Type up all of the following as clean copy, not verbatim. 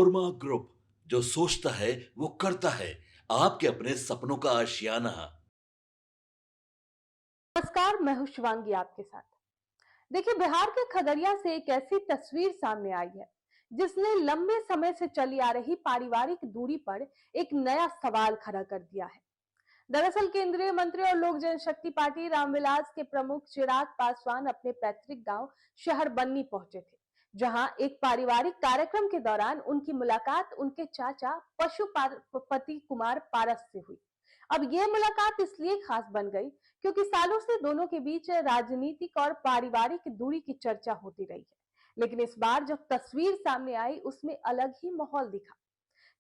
Manorama group, जो सोचता है वो करता है। आपके अपने सपनों का आशियाना। नमस्कार, मैं हूं शिवांगी आपके साथ। देखिए, बिहार के खगड़िया से एक ऐसी तस्वीर सामने आई है जिसने लंबे समय से चली आ रही पारिवारिक दूरी पर एक नया सवाल खड़ा कर दिया है। दरअसल केंद्रीय मंत्री और लोक जनशक्ति पार्टी रामविलास के प्रमुख चिराग पासवान अपने पैतृक गांव शहर बन्नी पहुंचे थे, जहां एक पारिवारिक कार्यक्रम के दौरान उनकी मुलाकात उनके चाचा पशुपति कुमार पारस से हुई। अब यह मुलाकात इसलिए खास बन गई क्योंकि सालों से दोनों के बीच राजनीतिक और पारिवारिक दूरी की चर्चा होती रही है, लेकिन इस बार जब तस्वीर सामने आई उसमें अलग ही माहौल दिखा।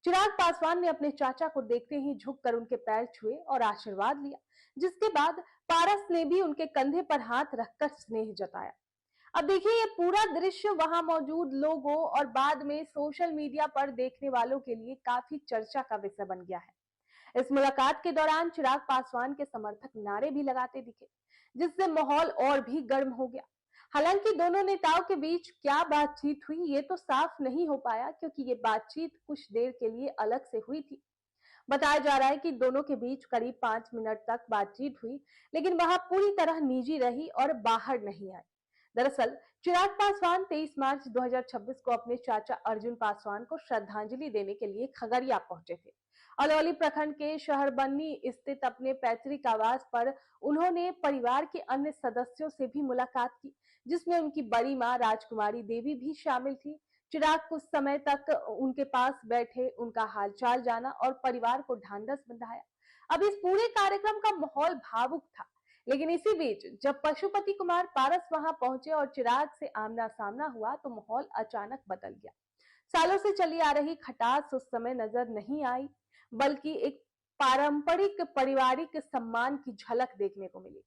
चिराग पासवान ने अपने चाचा को देखते ही झुककर उनके पैर छुए और आशीर्वाद लिया, जिसके बाद पारस ने भी उनके कंधे पर हाथ रखकर स्नेह जताया। अब देखिए, ये पूरा दृश्य वहां मौजूद लोगों और बाद में सोशल मीडिया पर देखने वालों के लिए काफी चर्चा का विषय बन गया है। इस मुलाकात के दौरान चिराग पासवान के समर्थक नारे भी लगाते दिखे, जिससे माहौल और भी गर्म हो गया। हालांकि दोनों नेताओं के बीच क्या बातचीत हुई ये तो साफ नहीं हो पाया, क्योंकि ये बातचीत कुछ देर के लिए अलग से हुई थी। बताया जा रहा है कि दोनों के बीच करीब 5 मिनट तक बातचीत हुई, लेकिन वह पूरी तरह निजी रही और बाहर नहीं आई। दरअसल चिराग पासवान 23 मार्च 2026 को अपने चाचा अर्जुन पासवान को श्रद्धांजलि देने के लिए खगड़िया पहुंचे थे। अलौली प्रखंड के शहर बन्नी स्थित अपने पैतृक आवास पर उन्होंने परिवार के अन्य सदस्यों से भी मुलाकात की, जिसमें उनकी बड़ी मां राजकुमारी देवी भी शामिल थी। चिराग कुछ समय तक उनके पास बैठे, उनका हालचाल जाना और परिवार को ढांढस बंधाया। अब इस पूरे कार्यक्रम का माहौल भावुक था, लेकिन इसी बीच जब पशुपति कुमार पारस वहां पहुंचे और चिराग से आमना सामना हुआ तो माहौल अचानक बदल गया। सालों से चली आ रही खटास उस समय नजर नहीं आई, बल्कि एक पारंपरिक पारिवारिक सम्मान की झलक देखने को मिली।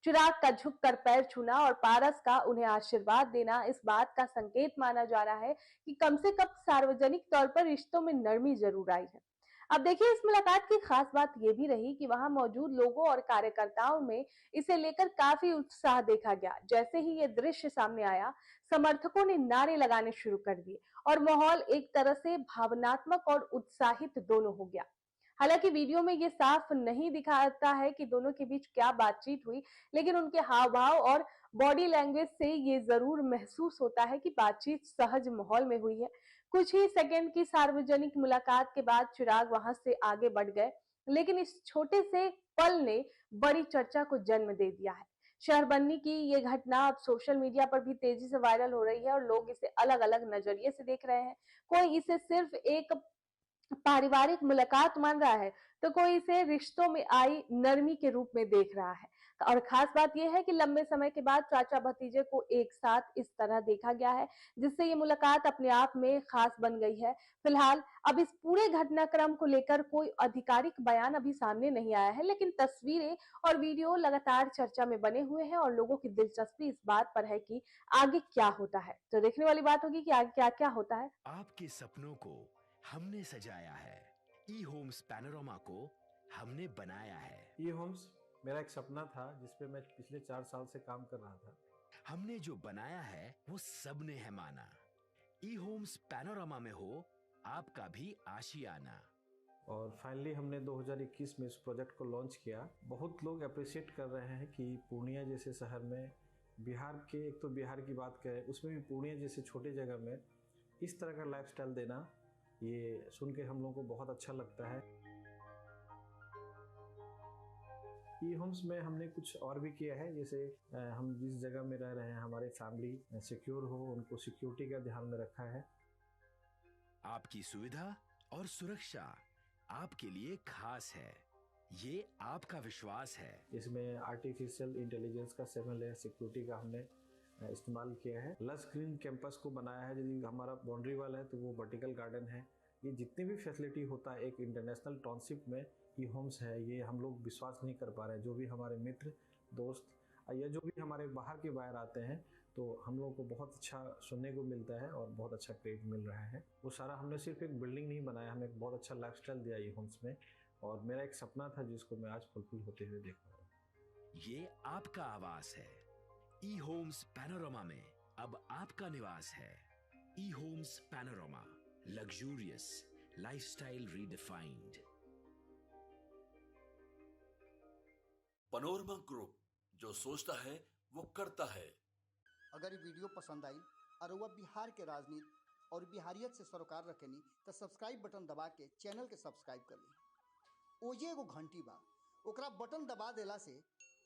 चिराग का झुककर पैर छूना और पारस का उन्हें आशीर्वाद देना इस बात का संकेत माना जा रहा है कि कम से कम सार्वजनिक तौर पर रिश्तों में नरमी जरूर आई है। अब देखिए, इस मुलाकात की खास बात यह भी रही कि वहां मौजूद लोगों और कार्यकर्ताओं में इसे लेकर काफी उत्साह देखा गया। जैसे ही ये दृश्य सामने आया, समर्थकों ने नारे लगाने शुरू कर दिए और माहौल एक तरह से भावनात्मक और उत्साहित दोनों हो गया। हालांकि वीडियो में ये साफ नहीं दिखाता है कि दोनों के बीच क्या बातचीत हुई, लेकिन उनके हाव भाव और बॉडी लैंग्वेज से ये जरूर महसूस होता है कि बातचीत सहज माहौल में हुई है। कुछ ही सेकंड की सार्वजनिक मुलाकात के बाद चिराग वहां से आगे बढ़ गए, लेकिन इस छोटे से पल ने बड़ी चर्चा को जन्म दे दिया है। शहर बनने की ये घटना अब सोशल मीडिया पर भी तेजी से वायरल हो रही है और लोग इसे अलग अलग नजरिए से देख रहे हैं। कोई इसे सिर्फ एक पारिवारिक मुलाकात मान रहा है, तो कोई इसे रिश्तों में आई नरमी के रूप में देख रहा है। और खास बात यह है कि लंबे समय के बाद चाचा भतीजे को एक साथ इस तरह देखा गया है, जिससे ये मुलाकात अपने आप में खास बन गई है। फिलहाल अब इस पूरे घटनाक्रम को लेकर कोई आधिकारिक बयान अभी सामने नहीं आया है, लेकिन तस्वीरें और वीडियो लगातार चर्चा में बने हुए हैं और लोगों की दिलचस्पी इस बात पर है कि आगे क्या होता है। तो देखने वाली बात होगी कि आगे क्या क्या होता है। आपके सपनों को हमने सजाया है। ई होम्स पैनोरामा को हमने बनाया है। ई होम्स मेरा एक सपना था जिस पे मैं पिछले 4 साल से काम कर रहा था। हमने जो बनाया है वो सबने है माना। ई होम्स पैनोरामा में हो आपका भी आशियाना। और फाइनली हमने 2021 में इस प्रोजेक्ट को लॉन्च किया। बहुत लोग अप्रिशिएट कर रहे हैं कि पूर्णिया जैसे शहर में, बिहार के, एक तो बिहार की बात करें उसमें भी पूर्णिया जैसे छोटे जगह में इस तरह का लाइफस्टाइल देना, ये सुन के हम लोगों को बहुत अच्छा लगता है। ई होम्स में हमने कुछ और भी किया है, जैसे हम जिस जगह में रह रहे हैं हमारे फैमिली सिक्योर हो, उनको सिक्योरिटी का ध्यान में रखा है। आपकी सुविधा और सुरक्षा आपके लिए खास है। ये आपका विश्वास है। इसमें आर्टिफिशियल इंटेलिजेंस का 7 लेयर सिक्योरिटी का हमने इस्तेमाल किया है। लस ग्रीन कैंपस को बनाया है। यदि हमारा बाउंड्री वाल है तो वो वर्टिकल गार्डन है। ये जितनी भी फैसिलिटी होता है एक इंटरनेशनल टाउनशिप में ई होम्स है, ये हम लोग विश्वास नहीं कर पा रहे हैं। जो भी हमारे मित्र दोस्त या जो भी हमारे बाहर के बाहर आते हैं तो हम लोगों को बहुत अच्छा सुनने को मिलता है और बहुत अच्छा क्रेडिट मिल रहा है। वो सारा हमने सिर्फ एक बिल्डिंग नहीं बनाया, हमें एक बहुत अच्छा लाइफस्टाइल दिया ई होम्स में, और मेरा एक सपना था जिसको मैं आज फुलफिल होते हुए देख पा रहा हूँ। ये आपका आवास है। ई होम्स पैनोरामा में अब आपका निवास है। E Homes Panorama, Luxurious lifestyle redefined. Panorama group, जो सोचता है वो करता है। अगर ये वीडियो पसंद आई और वह बिहार के राजनीति और बिहारियत से सरोकार रखेनी तो सब्सक्राइब बटन दबा के चैनल के सब्सक्राइब कर ली। ओजे एगो घंटी बा, ओकरा बटन दबा देला से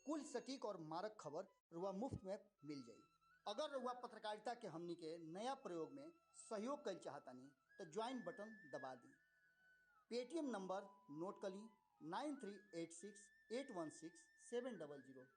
कुल सटीक और मारक खबर रुआ मुफ्त में मिल जाई। अगर रुआ पत्रकारिता के हमनी के नया प्रयोग में सहयोग कर चाहतानी तो ज्वाइन बटन दबा दी। पेटीएम नंबर नोट कर ली 9386816700।